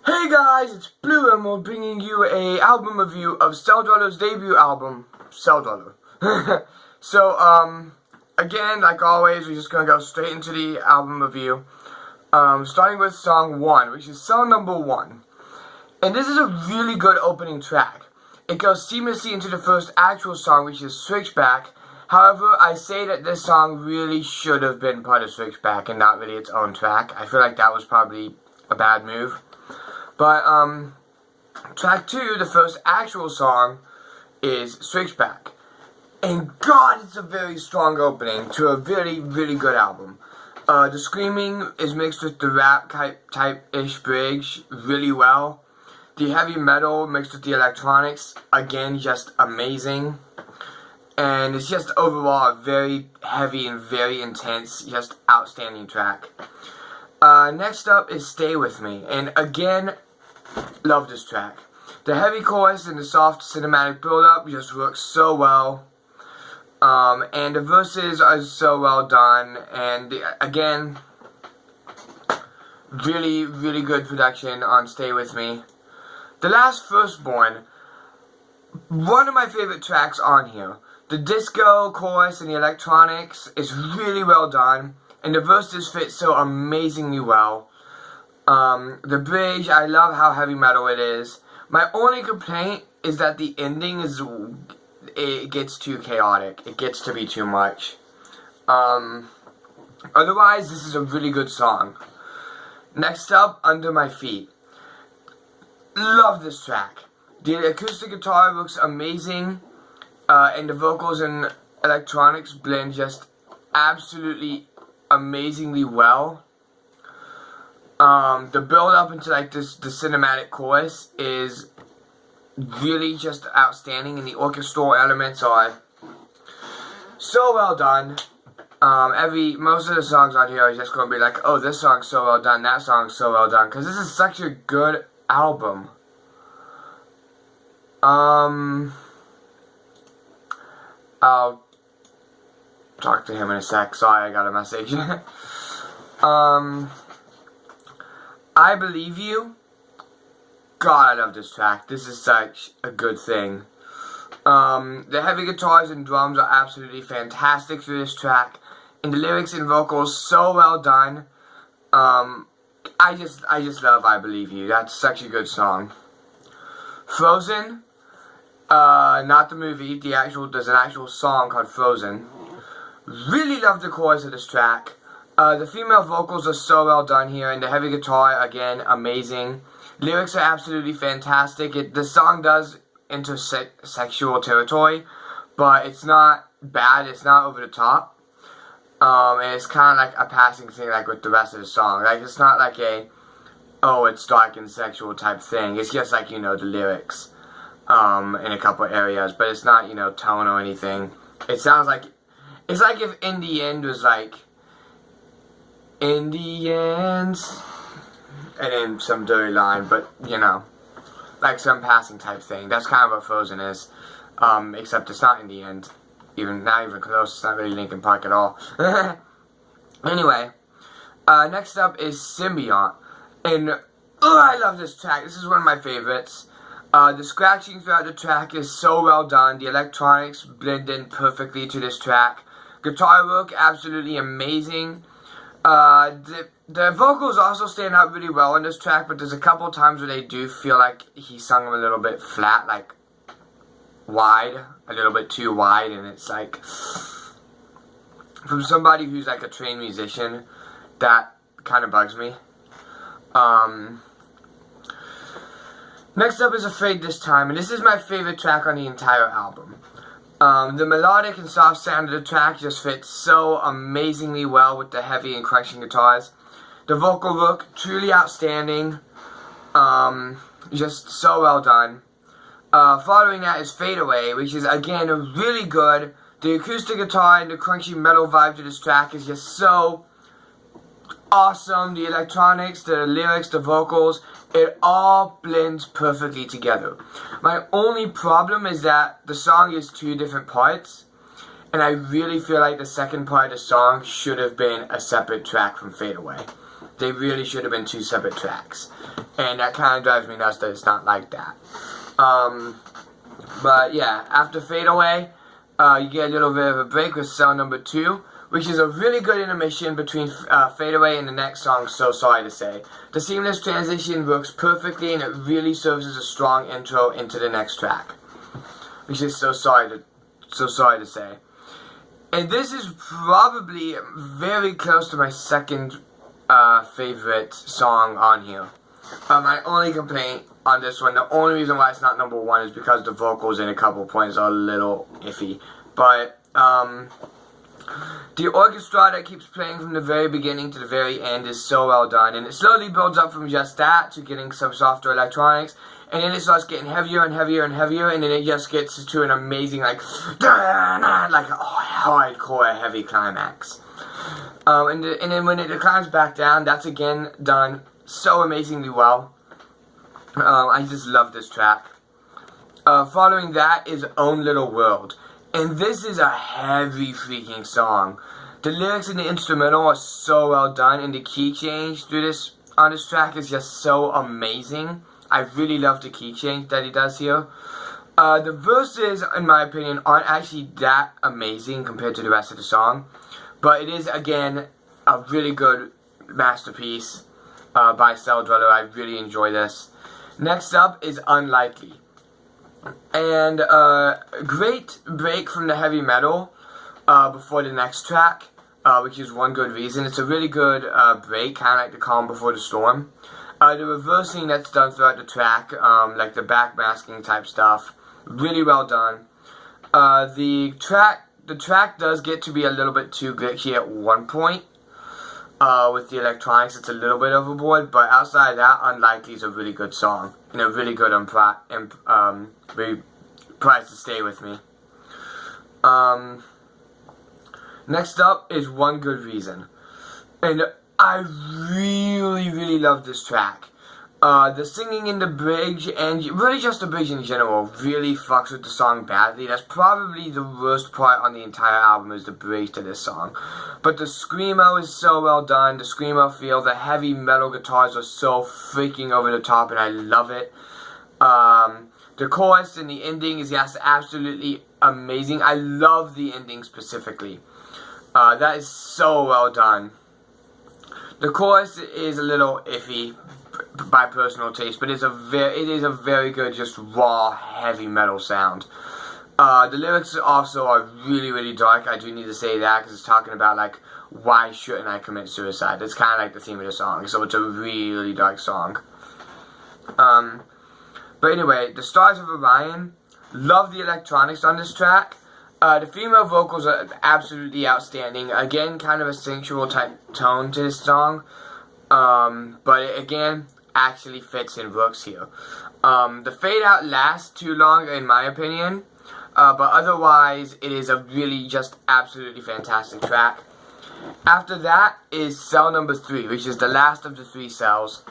Hey guys, it's Blue Emerald bringing you a album review of Celldweller's debut album, Celldweller. Again, like always, we're just gonna go straight into the album review. Starting with song 1, which is Cell Number 1. And this is a really good opening track. It goes seamlessly into the first actual song, which is Switchback. However, I say that this song really should have been part of Switchback and not really its own track. I feel like that was probably a bad move. But, track 2, the first actual song, is Switchback. And God, it's a very strong opening to a really, really good album. The screaming is mixed with the rap type-ish bridge really well. The heavy metal mixed with the electronics, again, just amazing. And it's just overall a very heavy and very intense, just outstanding track. Next up is Stay With Me, and again, love this track. The heavy chorus and the soft cinematic build-up just works so well, and the verses are so well done, and again, really, really good production on Stay With Me. The Last Firstborn, one of my favorite tracks on here. The disco chorus and the electronics is really well done. And the verses fit so amazingly well. The bridge, I love how heavy metal it is. My only complaint is that the ending it gets too chaotic. It gets to be too much. Otherwise, this is a really good song. Next up, Under My Feet. Love this track. The acoustic guitar looks amazing. And the vocals and electronics blend just absolutely amazingly well. The build up into like the cinematic chorus is really just outstanding, and the orchestral elements are so well done. Most of the songs on here are just going to be like, oh, this song's so well done, that song's so well done, because this is such a good album. I'll talk to him in a sec. Sorry, I got a message. I Believe You. God, I love this track. This is such a good thing. The heavy guitars and drums are absolutely fantastic for this track. And the lyrics and vocals so well done. I just love I Believe You. That's such a good song. Frozen. Not the movie, there's an actual song called Frozen. Really love the chorus of this track. The female vocals are so well done here, and the heavy guitar, again, amazing. Lyrics are absolutely fantastic. The song does enter sexual territory, but it's not bad, it's not over the top. And it's kind of like a passing thing, like with the rest of the song. Like, it's not like it's dark and sexual type thing. It's just like, the lyrics. In a couple areas, but it's not, tone or anything. It sounds like, it's like if In the End was like, in the end, and then some dirty line, but, like some passing type thing. That's kind of what Frozen is, except it's not In the End, not even close. It's not really Linkin Park at all. Anyway, next up is Symbiont, and, I love this track. This is one of my favorites. The scratching throughout the track is so well done. The electronics blend in perfectly to this track. Guitar work, absolutely amazing. The vocals also stand out really well in this track, but there's a couple times where they do feel like he sung them a little bit flat, like wide, a little bit too wide, and it's like, from somebody who's like a trained musician, that kind of bugs me. Next up is Afraid This Time, and this is my favorite track on the entire album. The melodic and soft sound of the track just fits so amazingly well with the heavy and crunching guitars. The vocal work, truly outstanding. Just so well done. Following that is Fade Away, which is again really good. The acoustic guitar and the crunchy metal vibe to this track is just so awesome. The electronics, the lyrics, the vocals, it all blends perfectly together. My only problem is that the song is 2 different parts, and I really feel like the second part of the song should have been a separate track from Fade Away. They really should have been 2 separate tracks. And that kind of drives me nuts that it's not like that. But yeah, after Fade Away, you get a little bit of a break with Cell number 2, which is a really good intermission between Fade Away and the next song, So Sorry to Say. The seamless transition works perfectly, and it really serves as a strong intro into the next track, which is So Sorry to Say. And this is probably very close to my second favorite song on here. My only complaint on this one, the only reason why it's not number 1 is because the vocals in a couple points are a little iffy. But the orchestra that keeps playing from the very beginning to the very end is so well done, and it slowly builds up from just that to getting some softer electronics, and then it starts getting heavier and heavier and heavier, and then it just gets to an amazing like hardcore heavy climax. And then when it climbs back down, that's again done so amazingly well. I just love this track. Following that is Own Little World. And this is a heavy freaking song. The lyrics and the instrumental are so well done, and the key change on this track is just so amazing. I really love the key change that he does here. The verses, in my opinion, aren't actually that amazing compared to the rest of the song, but it is, again, a really good masterpiece by Celldweller. I really enjoy this. Next up is Unlikely. And great break from the heavy metal before the next track, which is one good reason. It's a really good break, kind of like the calm before the storm. The reversing that's done throughout the track, like the backmasking type stuff, really well done. The track does get to be a little bit too glitchy at one point. With the electronics, it's a little bit overboard, but outside of that, Unlikely is a really good song, and a really good prize to stay with me. Next up is One Good Reason, and I really love this track. The singing in the bridge, and really just the bridge in general, really fucks with the song badly. That's probably the worst part on the entire album, is the bridge to this song. But the screamo is so well done, the screamo feel, the heavy metal guitars are so freaking over the top, and I love it. The chorus and the ending is just absolutely amazing. I love the ending specifically. That is so well done. The chorus is a little iffy by personal taste, but it is a very good, just raw, heavy metal sound. The lyrics also are really dark. I do need to say that, because it's talking about, like, why shouldn't I commit suicide? That's kind of like the theme of the song, so it's a really dark song. But anyway, The Stars of Orion, love the electronics on this track. The female vocals are absolutely outstanding. Again, kind of a sensual type tone to this song. But again, actually fits and works here. The fade out lasts too long, in my opinion. But otherwise, it is a really just absolutely fantastic track. After that is Cell number 3, which is the last of the 3 cells.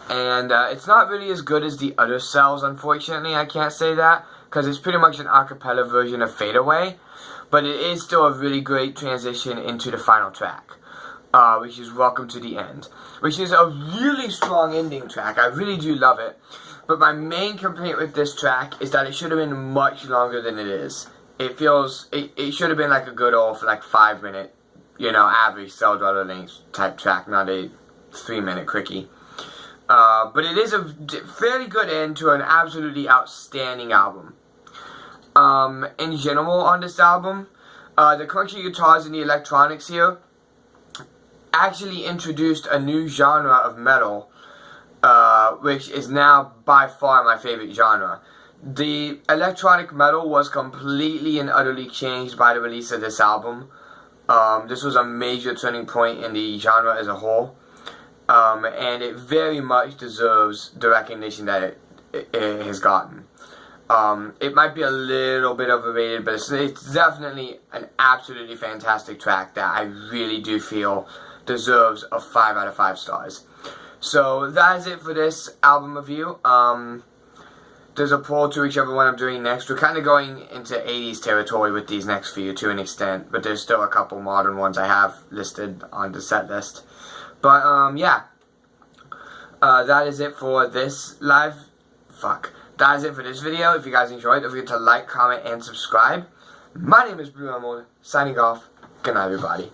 It's not really as good as the other cells, unfortunately. I can't say that, because it's pretty much an acapella version of Fade Away. But it is still a really great transition into the final track, which is Welcome to the End, which is a really strong ending track. I really do love it. But my main complaint with this track is that it should have been much longer than it is. It feels, it should have been like a good old, like 5-minute, average Celldweller length type track, not a 3-minute quickie. But it is a fairly good end to an absolutely outstanding album. In general on this album, the crunchy guitars and the electronics here actually introduced a new genre of metal, which is now by far my favorite genre. The electronic metal was completely and utterly changed by the release of this album. This was a major turning point in the genre as a whole. And it very much deserves the recognition that it has gotten. It might be a little bit overrated, but it's definitely an absolutely fantastic track that I really do feel deserves a 5 out of 5 stars. So that is it for this album review. there's a pull to whichever one I'm doing next. We're kind of going into 80s territory with these next few to an extent, but there's still a couple modern ones I have listed on the set list. But, yeah. That is it for this That is it for this video. If you guys enjoyed, don't forget to like, comment, and subscribe. My name is Blue Emerald, signing off. Good night, everybody.